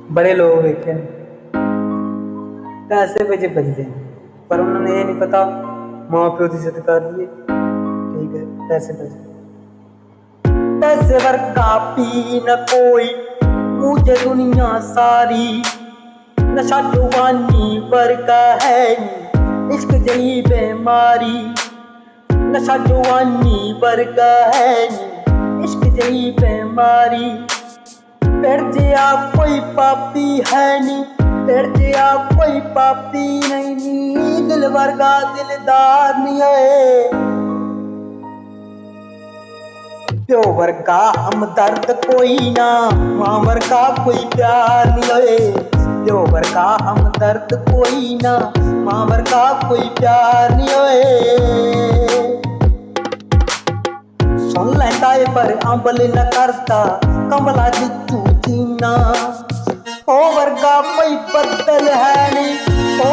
बड़े लोग देखे ने पैसे बचे बचते हैं, पर उन्होंने ये नहीं पता माँ प्यो की इज्जत कर लिए। ठीक है, पैसे बचे पैसे वर्गा पी न कोई, मुझे दुनिया सारी। नशा जवानी वर्गा है नी, इश्क जही बीमारी। नशा जवानी वर्गा है नी, इश्क जही बीमारी। फिर जिया कोई पापी है नी, फिर जिया कोई पापी नहीं नी। दिल वर्गा दिलदार नहीं है, प्यो वर्गा हमदर्द कोई ना, माँ वर्गा कोई प्यार नहीं होए। प्यो वर्गा हमदर्द कोई ना, माँ वर्गा कोई प्यार नहीं होए। सुन लैंदा है पर अमल न करता, कमला जितू जीना। ओ वर्गा कोई बदल है नी, ओ